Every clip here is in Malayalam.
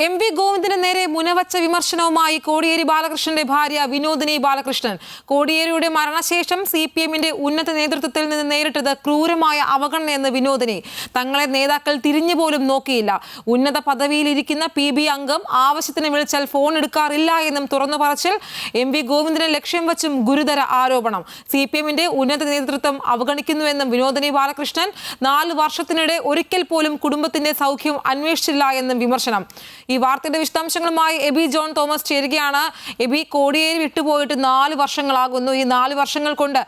എം വി ഗോവിന്ദന് നേരെ മുനവച്ച വിമർശനവുമായി കോടിയേരി ബാലകൃഷ്ണന്റെ ഭാര്യ വിനോദിനി ബാലകൃഷ്ണൻ. കോടിയേരിയുടെ മരണശേഷം CPM-ന്റെ ഉന്നത നേതൃത്വത്തിൽ നിന്ന് നേരിട്ടത് ക്രൂരമായ അവഗണനയെന്ന് വിനോദിനി. തങ്ങളെ നേതാക്കൾ തിരിഞ്ഞുപോലും നോക്കിയില്ല. ഉന്നത പദവിയിലിരിക്കുന്ന PB അംഗം ആവശ്യത്തിന് വിളിച്ചാൽ ഫോൺ എടുക്കാറില്ല എന്നും തുറന്നു പറച്ചിൽ. എം വി ഗോവിന്ദനെ ലക്ഷ്യം വച്ചും ഗുരുതര ആരോപണം. CPM-ന്റെ ഉന്നത നേതൃത്വം അവഗണിക്കുന്നുവെന്നും വിനോദിനി ബാലകൃഷ്ണൻ. 4 വർഷത്തിനിടെ ഒരിക്കൽ പോലും കുടുംബത്തിന്റെ സൗഖ്യം അന്വേഷിച്ചില്ല എന്നും വിമർശനം. ഈ വാർത്തയുടെ വിശദാംശങ്ങളുമായി എബി ജോൺ തോമസ് ചേരുകയാണ്. എബി, കോടിയേരി വിട്ടുപോയിട്ട് 4 വർഷങ്ങളാകുന്നു. ഈ 4 വർഷങ്ങൾ കൊണ്ട്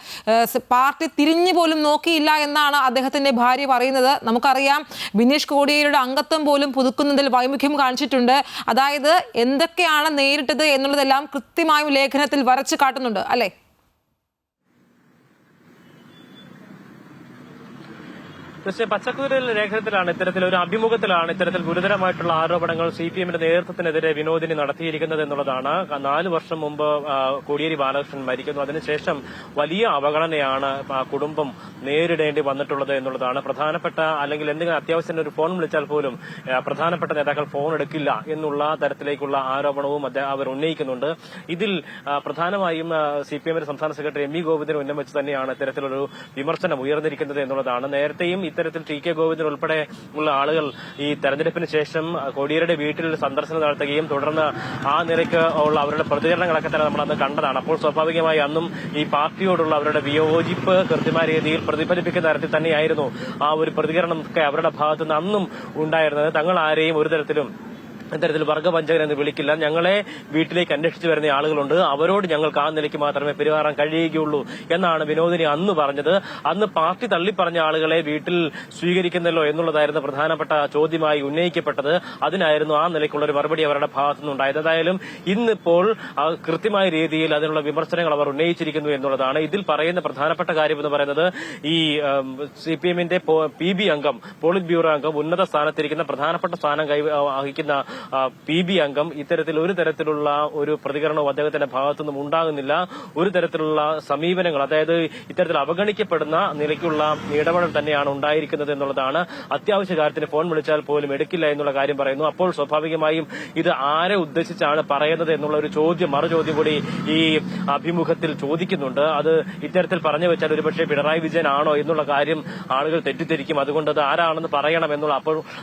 പാർട്ടി തിരിഞ്ഞു പോലും നോക്കിയില്ല എന്നാണ് അദ്ദേഹത്തിന്റെ ഭാര്യ പറയുന്നത്. നമുക്കറിയാം, ബിനീഷ് കോടിയേരിയുടെ അംഗത്വം പോലും പുതുക്കുന്നതിൽ വൈമുഖ്യം കാണിച്ചിട്ടുണ്ട്. അതായത് എന്തൊക്കെയാണ് നേരിട്ടത് എന്നുള്ളതെല്ലാം കൃത്യമായും ലേഖനത്തിൽ വരച്ചു കാട്ടുന്നുണ്ട്, അല്ലേ? തീർച്ചയായും പച്ചക്കുതിരയിൽ ലേഖനത്തിലാണ് ഇത്തരത്തിലൊരു അഭിമുഖത്തിലാണ് ഇത്തരത്തിൽ ഗുരുതരമായിട്ടുള്ള ആരോപണങ്ങൾ CPM-ന്റെ നേതൃത്വത്തിനെതിരെ വിനോദിനി നടത്തിയിരിക്കുന്നത് എന്നുള്ളതാണ്. 4 വർഷം മുമ്പ് കോടിയേരി ബാലകൃഷ്ണൻ മരിക്കുന്നു. അതിനുശേഷം വലിയ അവഗണനയാണ് കുടുംബം നേരിടേണ്ടി വന്നിട്ടുള്ളത് എന്നുള്ളതാണ് പ്രധാനപ്പെട്ട. അല്ലെങ്കിൽ എന്തെങ്കിലും അത്യാവശ്യം ഒരു ഫോൺ വിളിച്ചാൽ പോലും പ്രധാനപ്പെട്ട നേതാക്കൾ ഫോൺ എടുക്കില്ല എന്നുള്ള തരത്തിലേക്കുള്ള ആരോപണവും അവർ ഉന്നയിക്കുന്നുണ്ട്. ഇതിൽ പ്രധാനമായും CPM-ന്റെ സംസ്ഥാന സെക്രട്ടറി MV ഗോവിന്ദനെ ഉന്നമിച്ച് തന്നെയാണ് ഇത്തരത്തിലൊരു വിമർശനം ഉയർന്നിരിക്കുന്നത് എന്നുള്ളതാണ്. നേരത്തെയും ഇത്തരത്തിൽ TK ഗോവിന്ദൻ ഉൾപ്പെടെ ഉള്ള ആളുകൾ ഈ തെരഞ്ഞെടുപ്പിന് ശേഷം കോടിയേരിയുടെ വീട്ടിൽ സന്ദർശനം നടത്തുകയും തുടർന്ന് ആ നിലയ്ക്ക് ഉള്ള അവരുടെ പ്രതികരണങ്ങളൊക്കെ തന്നെ നമ്മൾ അന്ന് കണ്ടതാണ്. അപ്പോൾ സ്വാഭാവികമായി അന്നും ഈ പാർട്ടിയോടുള്ള അവരുടെ വിയോജിപ്പ് കൃത്യമായ രീതിയിൽ പ്രതിഫലിപ്പിക്കുന്ന തരത്തിൽ തന്നെയായിരുന്നു ആ ഒരു പ്രതികരണം ഒക്കെ അവരുടെ ഭാഗത്തുനിന്ന് അന്നും ഉണ്ടായിരുന്നത്. തങ്ങൾ ആരെയും ഒരു തരത്തിലും ഇത്തരത്തിൽ വർഗവഞ്ചകൻ എന്ന് വിളിക്കില്ല. ഞങ്ങളെ വീട്ടിലേക്ക് അന്വേഷിച്ചു വരുന്ന ആളുകളുണ്ട്, അവരോട് ഞങ്ങൾക്ക് ആ നിലയ്ക്ക് മാത്രമേ പെരുമാറാൻ കഴിയുകയുള്ളൂ എന്നാണ് വിനോദിനി അന്ന് പറഞ്ഞത്. അന്ന് പാർട്ടി തള്ളിപ്പറഞ്ഞ ആളുകളെ വീട്ടിൽ സ്വീകരിക്കുന്നല്ലോ എന്നുള്ളതായിരുന്നു പ്രധാനപ്പെട്ട ചോദ്യമായി ഉന്നയിക്കപ്പെട്ടത്. അതിനായിരുന്നു ആ നിലയ്ക്കുള്ള ഒരു മറുപടി അവരുടെ ഭാഗത്തുനിന്നുണ്ടായത്. ഏതായാലും ഇന്നിപ്പോൾ കൃത്യമായ രീതിയിൽ അതിനുള്ള വിമർശനങ്ങൾ അവർ ഉന്നയിച്ചിരിക്കുന്നു എന്നുള്ളതാണ്. ഇതിൽ പറയുന്ന പ്രധാനപ്പെട്ട കാര്യം എന്ന് പറയുന്നത് ഈ CPM-ന്റെ PB അംഗം, പോളിറ്റ് ബ്യൂറോ അംഗം, ഉന്നത സ്ഥാനത്തിരിക്കുന്ന പ്രധാനപ്പെട്ട സ്ഥാനം വഹിക്കുന്ന PB അംഗം ഇത്തരത്തിൽ ഒരു തരത്തിലുള്ള ഒരു പ്രതികരണവും അദ്ദേഹത്തിന്റെ ഭാഗത്തുനിന്നും ഉണ്ടാകുന്നില്ല. ഒരു തരത്തിലുള്ള സമീപനങ്ങൾ, അതായത് ഇത്തരത്തിൽ അവഗണിക്കപ്പെടുന്ന നിലയ്ക്കുള്ള ഇടപെടൽ തന്നെയാണ് ഉണ്ടായിരിക്കുന്നത് എന്നുള്ളതാണ്. അത്യാവശ്യ കാര്യത്തിന് ഫോൺ വിളിച്ചാൽ പോലും എടുക്കില്ല എന്നുള്ള കാര്യം പറയുന്നു. അപ്പോൾ സ്വാഭാവികമായും ഇത് ആരെ ഉദ്ദേശിച്ചാണ് പറയുന്നത് എന്നുള്ള ഒരു മറുചോദ്യം കൂടി ഈ അഭിമുഖത്തിൽ ചോദിക്കുന്നുണ്ട്. അത് ഇത്തരത്തിൽ പറഞ്ഞു വെച്ചാൽ ഒരുപക്ഷെ പിണറായി വിജയൻ ആണോ എന്നുള്ള കാര്യം ആളുകൾ തെറ്റിദ്ധരിക്കും. അതുകൊണ്ട് അത് ആരാണെന്ന് പറയണം എന്നുള്ള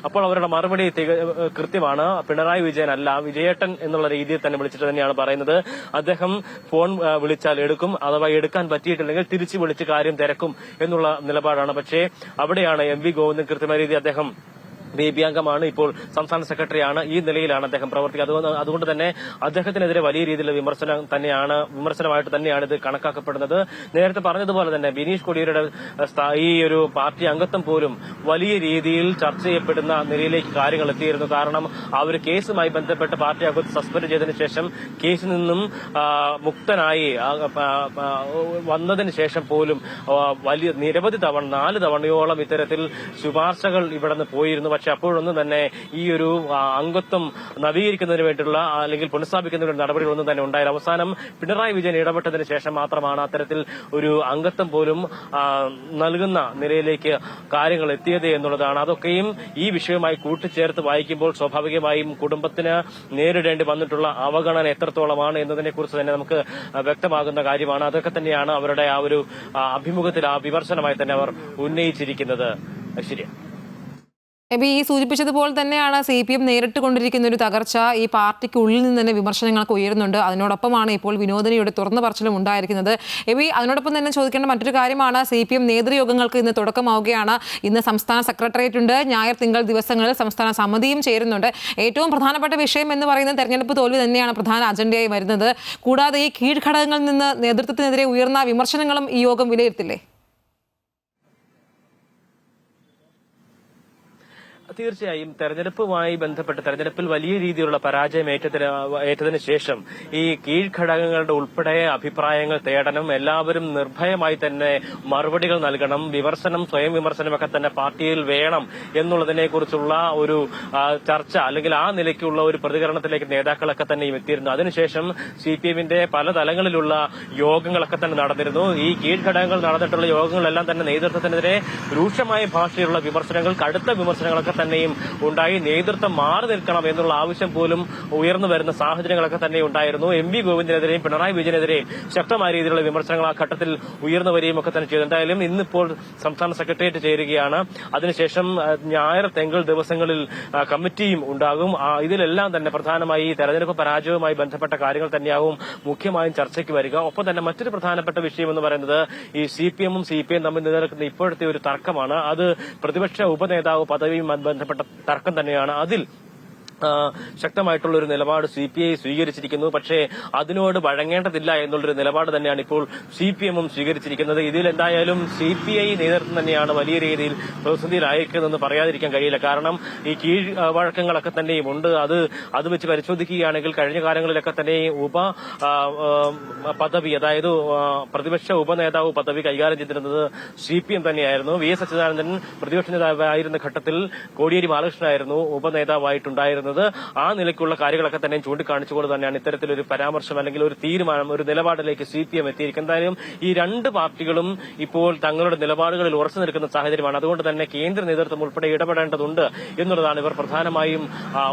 അപ്പോൾ അവരുടെ മറുപടി കൃത്യമാണ്. പിണറായി വിജയൻ അല്ല, വിജയേട്ടൻ എന്നുള്ള രീതിയിൽ തന്നെ വിളിച്ചിട്ട് തന്നെയാണ് പറയുന്നത്. അദ്ദേഹം ഫോൺ വിളിച്ചാൽ എടുക്കും, അഥവാ എടുക്കാൻ പറ്റിയിട്ടില്ലെങ്കിൽ തിരിച്ചു വിളിച്ച് കാര്യം തിരക്കും എന്നുള്ള നിലപാടാണ്. പക്ഷേ അവിടെയാണ് MV ഗോവിന്ദൻ കൃത്യമായ രീതിയിൽ അദ്ദേഹം PB അംഗമാണ്, ഇപ്പോൾ സംസ്ഥാന സെക്രട്ടറിയാണ്. ഈ നിലയിലാണ് അദ്ദേഹം പ്രവർത്തിക്കുന്നത്. അതുകൊണ്ട് തന്നെ അദ്ദേഹത്തിനെതിരെ വലിയ രീതിയിലുള്ള വിമർശനമായിട്ട് തന്നെയാണ് ഇത് കണക്കാക്കപ്പെടുന്നത്. നേരത്തെ പറഞ്ഞതുപോലെ തന്നെ ബിനീഷ് കോടിയേരിയുടെ ഈ ഒരു പാർട്ടി അംഗത്വം പോലും വലിയ രീതിയിൽ ചർച്ച ചെയ്യപ്പെടുന്ന നിലയിലേക്ക് കാര്യങ്ങൾ എത്തിയിരുന്നു. കാരണം ആ ഒരു കേസുമായി ബന്ധപ്പെട്ട് പാർട്ടി അംഗത്വം സസ്പെൻഡ് ചെയ്തതിനു ശേഷം കേസിൽ നിന്നും മുക്തനായി വന്നതിന് ശേഷം പോലും നിരവധി തവണ 4 തവണയോളം ഇത്തരത്തിൽ ശുപാർശകൾ ഇവിടെ നിന്ന് പോയിരുന്നു. പക്ഷെ അപ്പോഴൊന്നും തന്നെ ഈ ഒരു അംഗത്വം നവീകരിക്കുന്നതിന് വേണ്ടിയുള്ള അല്ലെങ്കിൽ പുനഃസ്ഥാപിക്കുന്നതിനുള്ള നടപടികളൊന്നും തന്നെ ഉണ്ടായില്ല. അവസാനം പിണറായി വിജയൻ ഇടപെട്ടതിന് ശേഷം മാത്രമാണ് അത്തരത്തിൽ ഒരു അംഗത്വം പോലും നൽകുന്ന നിലയിലേക്ക് കാര്യങ്ങൾ എത്തിയത് എന്നുള്ളതാണ്. അതൊക്കെയും ഈ വിഷയവുമായി കൂട്ടിച്ചേർത്ത് വായിക്കുമ്പോൾ സ്വാഭാവികമായും കുടുംബത്തിന് നേരിടേണ്ടി വന്നിട്ടുള്ള അവഗണന എത്രത്തോളമാണ് എന്നതിനെക്കുറിച്ച് തന്നെ നമുക്ക് വ്യക്തമാകുന്ന കാര്യമാണ്. അതൊക്കെ തന്നെയാണ് അവരുടെ ആ ഒരു അഭിമുഖത്തിൽ ആ വിമർശനമായി തന്നെ അവർ ഉന്നയിച്ചിരിക്കുന്നത്. ശരിയാണ്. എബി, ഈ സൂചിപ്പിച്ചതുപോലെ തന്നെയാണ് CPM നേരിട്ട് കൊണ്ടിരിക്കുന്ന ഒരു തകർച്ച. ഈ പാർട്ടിക്ക് ഉള്ളിൽ നിന്ന് തന്നെ വിമർശനങ്ങളൊക്കെ ഉയരുന്നുണ്ട്. അതിനോടൊപ്പമാണ് ഇപ്പോൾ വിനോദിനിയുടെ തുറന്ന പറച്ചിലും ഉണ്ടായിരിക്കുന്നത്. എബി, അതിനോടൊപ്പം തന്നെ ചോദിക്കേണ്ട മറ്റൊരു കാര്യമാണ്, CPM നേതൃയോഗങ്ങൾക്ക് ഇന്ന് തുടക്കമാവുകയാണ്. ഇന്ന് സംസ്ഥാന സെക്രട്ടേറിയറ്റ് ഉണ്ട്. ഞായർ തിങ്കൾ ദിവസങ്ങളിൽ സംസ്ഥാന സമിതിയും ചേരുന്നുണ്ട്. ഏറ്റവും പ്രധാനപ്പെട്ട വിഷയം എന്ന് പറയുന്നത് തെരഞ്ഞെടുപ്പ് തോൽവി തന്നെയാണ് പ്രധാന അജണ്ടയായി വരുന്നത്. കൂടാതെ ഈ കീഴ്ഘടകങ്ങളിൽ നിന്ന് നേതൃത്വത്തിനെതിരെ ഉയർന്ന വിമർശനങ്ങളും ഈ യോഗം വിലയിരുത്തില്ലേ? തീർച്ചയായും തെരഞ്ഞെടുപ്പുമായി ബന്ധപ്പെട്ട് തെരഞ്ഞെടുപ്പിൽ വലിയ രീതിയിലുള്ള പരാജയം ഏറ്റതിനു ശേഷം ഈ കീഴ്ഘടകങ്ങളുടെ ഉൾപ്പെടെ അഭിപ്രായങ്ങൾ തേടണം. എല്ലാവരും നിർഭയമായി തന്നെ മറുപടികൾ നൽകണം. സ്വയം വിമർശനമൊക്കെ തന്നെ പാർട്ടിയിൽ വേണം എന്നുള്ളതിനെ കുറിച്ചുള്ള ഒരു ചർച്ച അല്ലെങ്കിൽ ആ നിലയ്ക്കുള്ള ഒരു പ്രതികരണത്തിലേക്ക് നേതാക്കളൊക്കെ തന്നെ എത്തിയിരുന്നു. അതിനുശേഷം CPM-ന്റെ പല തലങ്ങളിലുള്ള യോഗങ്ങളൊക്കെ തന്നെ നടന്നിരുന്നു. ഈ കീഴ്ഘടകങ്ങൾ നടന്നിട്ടുള്ള യോഗങ്ങളെല്ലാം തന്നെ നേതൃത്വത്തിനെതിരെ രൂക്ഷമായ ഭാഷയിലുള്ള വിമർശനങ്ങൾ, കടുത്ത വിമർശനങ്ങളൊക്കെ തന്നെയും ഉണ്ടായി. നേതൃത്വം മാറി നിൽക്കണം എന്നുള്ള ആവശ്യം പോലും ഉയർന്നു വരുന്ന സാഹചര്യങ്ങളൊക്കെ തന്നെ ഉണ്ടായിരുന്നു. എം.വി. ഗോവിന്ദനെതിരെയും പിണറായി വിജയനെതിരെയും ശക്തമായ രീതിയിലുള്ള വിമർശനങ്ങൾ ആ ഘട്ടത്തിൽ ഉയർന്നു വരികയും ഒക്കെ തന്നെ ചെയ്തു. എന്തായാലും ഇന്നിപ്പോൾ സംസ്ഥാന സെക്രട്ടേറിയറ്റ് ചേരുകയാണ്. അതിനുശേഷം ഞായർ തിങ്കൾ ദിവസങ്ങളിൽ കമ്മിറ്റിയും ഉണ്ടാകും. ഇതിലെല്ലാം തന്നെ പ്രധാനമായി തെരഞ്ഞെടുപ്പ് പരാജയവുമായി ബന്ധപ്പെട്ട കാര്യങ്ങൾ തന്നെയാവും മുഖ്യമായും ചർച്ചയ്ക്ക് വരിക. ഒപ്പം തന്നെ മറ്റൊരു പ്രധാനപ്പെട്ട വിഷയം എന്ന് പറയുന്നത് ഈ CPM-ഉം CPI തമ്മിൽ നിലനിൽക്കുന്ന ഇപ്പോഴത്തെ ഒരു തർക്കമാണ്. അത് പ്രതിപക്ഷ ഉപനേതാവ് പദവിയുമായി ബന്ധപ്പെട്ട തർക്കം തന്നെയാണ്. അതിൽ ശക്തമായിട്ടുള്ള ഒരു നിലപാട് CPI സ്വീകരിച്ചിരിക്കുന്നു. പക്ഷേ അതിനോട് വഴങ്ങേണ്ടതില്ല എന്നുള്ളൊരു നിലപാട് തന്നെയാണ് ഇപ്പോൾ CPM-ഉം സ്വീകരിച്ചിരിക്കുന്നത്. ഇതിൽ എന്തായാലും CPI നേതൃത്വം തന്നെയാണ് വലിയ രീതിയിൽ പ്രതിസന്ധിയിലായിരിക്കുന്നതെന്ന് പറയാതിരിക്കാൻ കഴിയില്ല. കാരണം ഈ കീഴ് വഴക്കങ്ങളൊക്കെ തന്നെയും ഉണ്ട്. അത് വെച്ച് പരിശോധിക്കുകയാണെങ്കിൽ കഴിഞ്ഞ കാലങ്ങളിലൊക്കെ തന്നെ ഉപ പദവി, അതായത് പ്രതിപക്ഷ ഉപനേതാവ് പദവി കൈകാര്യം ചെയ്തിരുന്നത് CPM തന്നെയായിരുന്നു. VS അച്യുതാനന്ദൻ പ്രതിപക്ഷ നേതാവായിരുന്ന ഘട്ടത്തിൽ കോടിയേരി ബാലകൃഷ്ണനായിരുന്നു ഉപനേതാവായിട്ടുണ്ടായിരുന്നത്. ആ നിലയ്ക്കുള്ള കാര്യങ്ങളൊക്കെ തന്നെ ചൂണ്ടിക്കാണിച്ചുകൊണ്ട് തന്നെയാണ് ഇത്തരത്തിലൊരു പരാമർശം അല്ലെങ്കിൽ ഒരു തീരുമാനം, ഒരു നിലപാടിലേക്ക് CPM എത്തിയിരിക്കുന്നത്. എന്തായാലും ഈ രണ്ട് പാർട്ടികളും ഇപ്പോൾ തങ്ങളുടെ നിലപാടുകളിൽ ഉറച്ചു നിൽക്കുന്ന സാഹചര്യമാണ്. അതുകൊണ്ട് തന്നെ കേന്ദ്ര നേതൃത്വം ഉൾപ്പെടെ ഇടപെടേണ്ടതുണ്ട് എന്നുള്ളതാണ് ഇവർ പ്രധാനമായും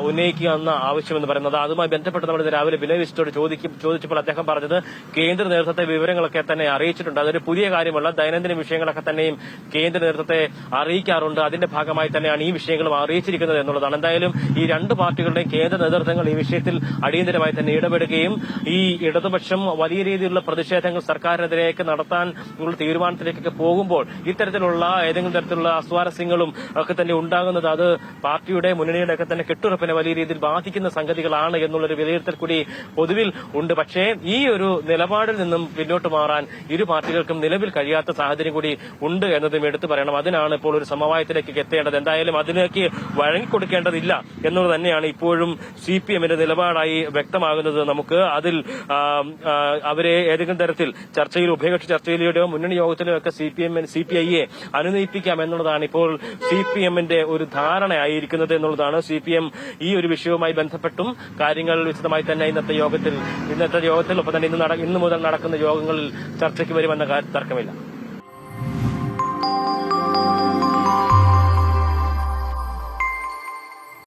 ഉന്നയിക്കുന്ന ആവശ്യമെന്ന് പറയുന്നത്. അതുമായി ബന്ധപ്പെട്ട് നമ്മൾ രാവിലെ ബിനോയ് ചോദിച്ചപ്പോൾ അദ്ദേഹം പറഞ്ഞത് കേന്ദ്ര നേതൃത്വത്തെ വിവരങ്ങളൊക്കെ തന്നെ അറിയിച്ചിട്ടുണ്ട്. അതൊരു പുതിയ കാര്യമല്ല. ദൈനംദിന വിഷയങ്ങളൊക്കെ തന്നെയും കേന്ദ്ര നേതൃത്വത്തെ അറിയിക്കാറുണ്ട്. അതിന്റെ ഭാഗമായി തന്നെയാണ് ഈ വിഷയങ്ങളും അറിയിച്ചിരിക്കുന്നത് എന്നുള്ളതാണ്. എന്തായാലും ഈ രണ്ട് പാർട്ടികളുടെയും കേന്ദ്ര നേതൃത്വങ്ങൾ ഈ വിഷയത്തിൽ അടിയന്തരമായി തന്നെ ഇടപെടുകയും ഈ ഇടതുപക്ഷം വലിയ രീതിയിലുള്ള പ്രതിഷേധങ്ങൾ സർക്കാരിനെതിരേക്ക് നടത്താൻ ഉള്ള തീരുമാനത്തിലേക്കൊക്കെ പോകുമ്പോൾ ഇത്തരത്തിലുള്ള ഏതെങ്കിലും തരത്തിലുള്ള അസ്വാരസ്യങ്ങളും ഒക്കെ തന്നെ ഉണ്ടാകുന്നത് അത് പാർട്ടിയുടെ മുന്നണിയുടെ ഒക്കെ തന്നെ കെട്ടുറപ്പിനെ വലിയ രീതിയിൽ ബാധിക്കുന്ന സംഗതികളാണ് എന്നുള്ളൊരു വിലയിരുത്തൽ കൂടി പൊതുവിൽ ഉണ്ട്. പക്ഷേ ഈ ഒരു നിലപാടിൽ നിന്നും പിന്നോട്ട് മാറാൻ ഇരു പാർട്ടികൾക്കും നിലവിൽ കഴിയാത്ത സാഹചര്യം കൂടി ഉണ്ട് എന്നതും എടുത്തു പറയണം. അതിനാണ് ഇപ്പോൾ ഒരു സമവായത്തിലേക്ക് എത്തേണ്ടത്. എന്തായാലും അതിലേക്ക് വഴങ്ങിക്കൊടുക്കേണ്ടതില്ല എന്നുള്ളത് തന്നെയാണ് ഇപ്പോഴും CPM-ന്റെ നിലപാടായി വ്യക്തമാകുന്നത്. നമുക്ക് അതിൽ അവരെ ഏതെങ്കിലും തരത്തിൽ ചർച്ചയിൽ, ഉഭയകക്ഷി ചർച്ചയിലൂടെയോ മുന്നണി യോഗത്തിലോ ഒക്കെ CPI-യെ അനുനയിപ്പിക്കാം എന്നുള്ളതാണ് ഇപ്പോൾ CPM-ന്റെ ഒരു ധാരണയായിരിക്കുന്നത് എന്നുള്ളതാണ്. CPM ഈ ഒരു വിഷയവുമായി ബന്ധപ്പെട്ടും കാര്യങ്ങൾ വിശദമായി തന്നെ ഇന്നത്തെ യോഗത്തിൽ ഒപ്പം തന്നെ ഇന്ന് മുതൽ നടക്കുന്ന യോഗങ്ങളിൽ ചർച്ചയ്ക്ക് വരുമെന്ന തർക്കമില്ല.